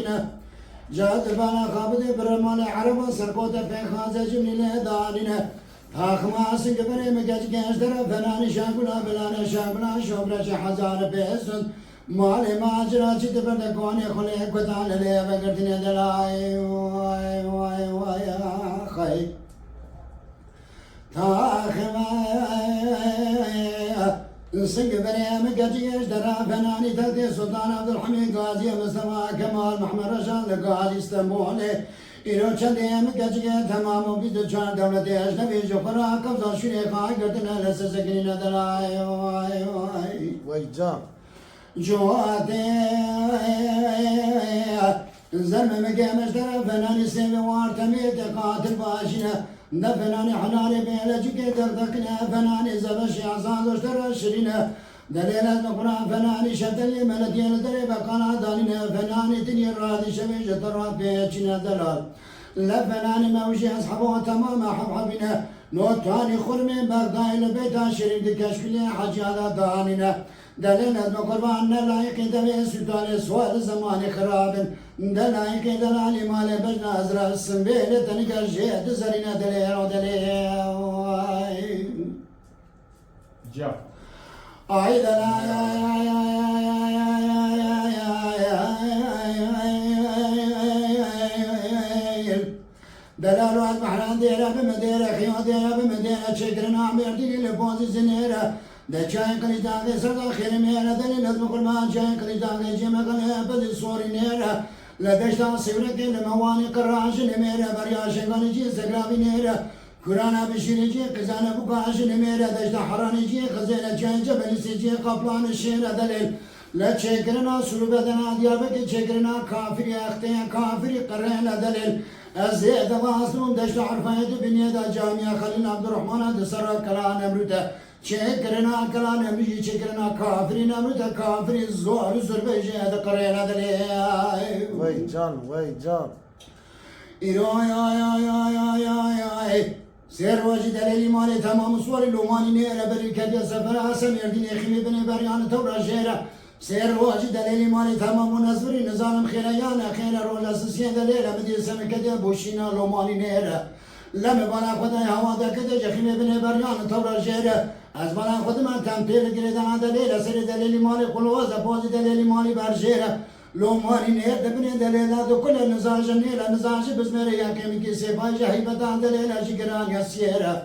داخنه جاد بالا خابد برمال عرب سرقوت في خازج من الدانينه تاخما سنقبري مكاج كاش درا فناني شاقلا بلانا شاقلا شوبرا حزار بيسن مالي ماجرا جد بردكوني خلي كتان لي بقرتني دلاي واي واي واي خي تاخما سنقبري مكاج كاش درا فناني تلتي سلطان عبد الحميد غازي مصطفى كمال محمد رشاد غازي اسطنبولي ایران چندیم کجیه تمام بیت چند دولت اجنبی جوکرا کبزان شیره خواهی گردن لسه سکنی ندارای وای وای وای جان جواته زلمه مگمش در فنانی سیمی وارتمیت قاتل باشینه نه فنانی حنانی بیلجی که دردکنه فنانی زبش عزان دوشتر شرینه دلیل از مقران فنانی شتلی ملتین دری بقانا دانین فنانی تنی رادی شوی جتر پیچین دلال لفنانی موجی اصحابه تمام حبحبینه نوتانی خرمی بغدای لبیتا شریف دکشکلی حجیادا دانینه دلیل از مقران نلایقی دوی سلطان سوال زمان خرابن دلایقی دلالی مال بجن ازرا سنبیل تنگر جید زرین دلیل و دلیل جا أيضا دلالو از بحران دیره بمدیره خیو دیره بمدیره چکرنا عمیردی لبوزی زنیره ده چای کلی داغی سردا خیلی میره دلیل از بقرمان چای کلی داغی جمع کنه بدی سوری نیره لدشتا سیورکی لموانی قراش نمیره بریاشنگانی جی سگرابی نیره کرانا بشیرجی قزانه بکاش نمیره دشت حرانجی خزینه چای جبلی سیجی قبلان شیره دلیل لچکرنا سلوبه دنا دیابه چکرنا کافری اختیان کافری قرین دلیل از زید واسون دشت عرفایت بنیادا جامعه خلیل عبدالرحمن دسر کلان امروته چکرنا کلان امروجی چکرنا کافری نمروته کافری زور زربه جید قرین دلیل وای جان وای جان ایرای آی آی آی آی آی آی سیر واجی دلیلی مالی تمام سواری لومانی نیره بری کدی سفر حسن یردین اخیمی بنی بریان تورا جیره سیر واجی دلیلی مالی تمام و نزوری نظام خیره یانه خیره رول اساسیه دلیره بدی سمی کدی بوشینا لومانی نیره لم بالا خدای هوا ده کدی جخیمی بنی بریان تورا جیره از بالا خود من تمثیل گریدن دلیل سیر دلیلی مالی قلوز بازی دلیلی مالی برجیره لومانی نیر دبنی دلیل دو کل نزاج نیل نزاج بزمره یا کمی کی سپاهی جهیبتان دلیل جگران یا سیره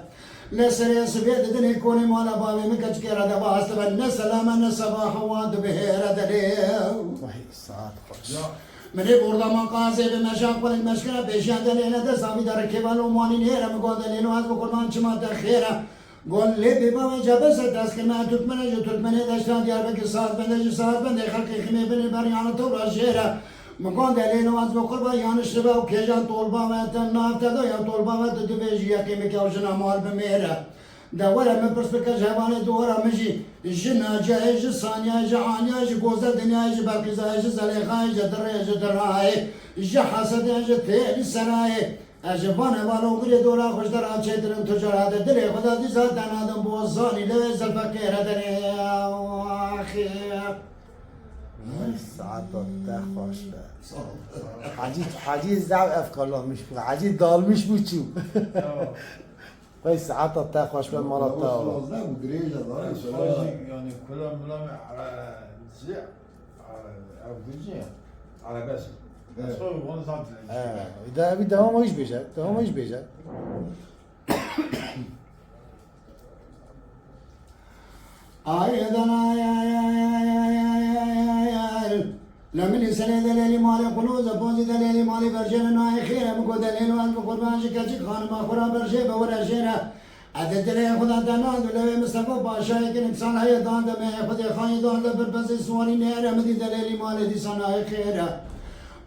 لسر سبید دنی کونی مالا باوی مکچ کرا دبا هست و نسلام نصباح واد بهیر دلیل وای ساعت خوش منی بردا مقاصد مشاق پر مشکل پیشان دلیل دستامی در کیوان لومانی نیر مگو دلیل و از بکرمان چما تخیره گل لی بابا جبه سر دست که من ترکمنه جو ترکمنه داشتن دیار بکی ساعت بنده جو ساعت بنده خلقی خیمه بینی بریان تو را شیره مکان دلیل و از بکر با یانش با و کجان طولبا و تن نافته دو یا طولبا و دو بیجی یکی میکه و جنا مال بمیره دوره من پرسپکه جوانه دوره مجی جنا جای جی ثانیه جی عانیه جی گوزر دنیای جی بلقیزای جی زلیخای جی دره جی درهای جی حسده جی تیلی سرای اجبانه بالو گری دورا خوش در آن چیترم تجارت دلی خدا دیزاد دنادم بوزانی لوی زلفکر دلی آخی وای ساعت ده خوش به حاجی زعب افکار میش بود حاجی دالمیش بود چو وای ساعت ده خوش به مالا تا يعني كلهم لهم على زي على فيجي على بس بس هو وانا صعب ده دوام ایش بیشه دوام ایش بیشه آیدن آی آی آی آی آی آی آی آی لمن سنه دلیلی مالی قلوز بوزی دلیلی مالی برجن نای خیره مگو دلیل و از قربان شکلچی خانم خورا برشه بوره شیره عدد دلی خدا دناد و لوی مصطفى باشای که نکسان های دانده می خودی خانی دانده برپسی سوانی نیره مدی دلیلی مالی دیسان های خیره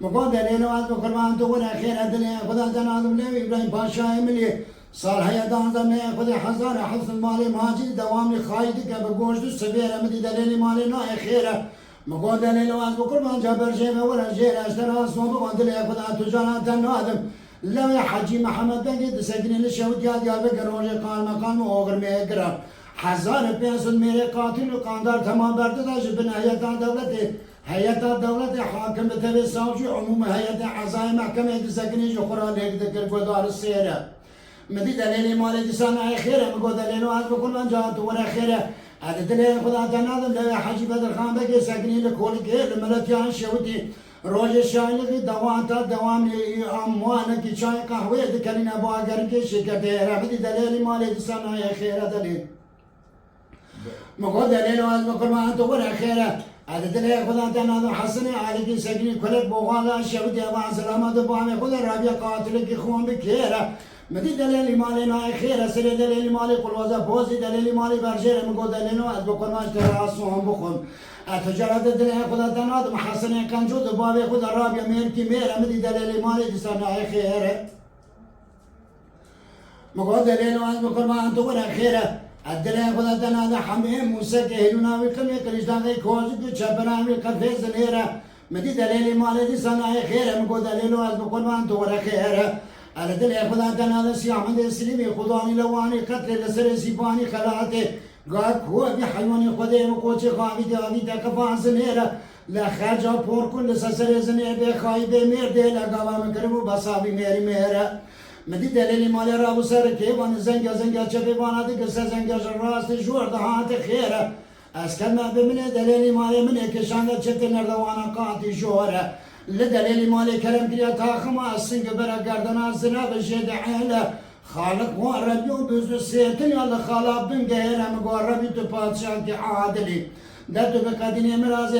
مگو دلیل و از قربان تو بوره خیره دلی خدا دناد و لوی ابراهیم باشای ملی سال های دانده می خودی حزار حفظ مالی ماجی دوامی خایدی که بگوشت سبیره مدی دلیلی مالی نای خیره مگو دلیل و از قربان جبر جیب ورا جیر اشترا صوب وندلی خدا تجارت نادم لوی حجی محمد بنگی دسگنی لشود یاد یاد بگروج قان مقام اوغر میگرا 1500 میره قاتل و قاندار تمام برده داشت بنایت دولتی هيئة الدولة حاكمة الساوجي عموم هيئة عزايم محكمة سكني جخرا لك ذكر قدار السيرة مدي دليل مالي دسانا خيرة مقول دليل وعد بكل من جاءت ولا خيرة هذا دليل خدا تنادم لو حاجي بدر خان بقي سكني لكل كير الملكيان شوتي روج الشايل في دوام أموانك شاي قهوة ذكرنا باقر كيش كتير مدي دليل مالي دسانا خيرة دليل مقول دليل وعد بكل من ولا خيرة هذا دليل خدا تنادم حسني عليك سكني كلك بوغالا شوتي أبا سلامة بامي خدا رابيا قاتلك إخوان بكيرة مدي دليل مالي ناي خير سري دليل مالي قل وزا بوزي دليل مالي برجير مقول دليل وعد بكل ما اشتراسوهم بخون التجارة دليل خدا تنادم حسني كان جود بابي خدا رابيا ميركي ميرا مدي دليل مالي دسانا خير مقول دليل وعد بكل ما أنتو ولا خير الدليل خدا تنادم حميم موسى كهلونا وكمي كريشتان غي كوزي شبنا وكفيز الهيرة مدي دليل مالي دسانا خير مقول دليل وعد بكل ما أنتو ولا خير على دليل خدا تنادم سيامد السلمي خداني لواني قتل لسر سيباني خلاته قال هو بحيواني خدي مقوتي خاوي داوي تكفان سنيرة لا خرجا بوركن لسر زنير بخاي بمير دي لقوا مكرمو بصابي ميري ميرا مدي دليل مالي رابو سر كيوان زنجا چپي وانا دي قصة زنجا جراست جور دهات خيرة اسكن ما بمني دليل مالي مني كشانة چت نردوانا قاتي جورة لدليل مالي كرم كريا تاخما السنق برا قردنا الزنا بجيد عيلة خالق واربيو بزو سيتن يلا خالق بن غير مقربي تباتشاك عادلي دتو بقديني مراز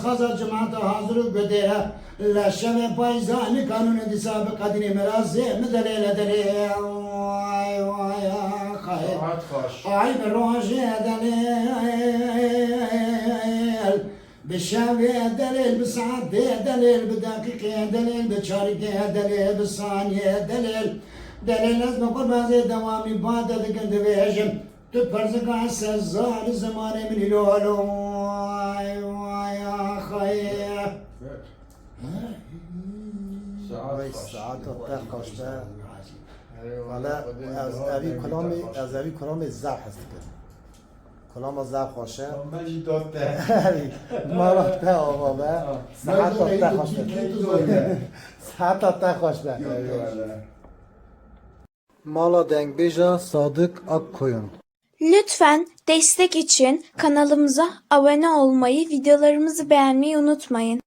خزر جماعة حاضر قديرة لا شبه بايزان قانون دسا بقديني مراز مدليل دليل واي واي خير اي بروجي دليل بالشاوية دليل بالساعات دليل بالدقيقة دليل بالشارقة دليل بالثانية دليل لازم أقول بعض دوامي بعد ذلك بيجم تبرزق عالسزار زمان من الولو واي واي خير ساعات تاخش بقى ولا از ابي كلام الزعف هست كده كلام الزعف خوشه ماجي دوته ما رفته آقا به ساعت تاخش ساعت تاخش به Mala Dengbej'a Sadık Akkoyun. Lütfen destek için kanalımıza abone olmayı, videolarımızı beğenmeyi unutmayın.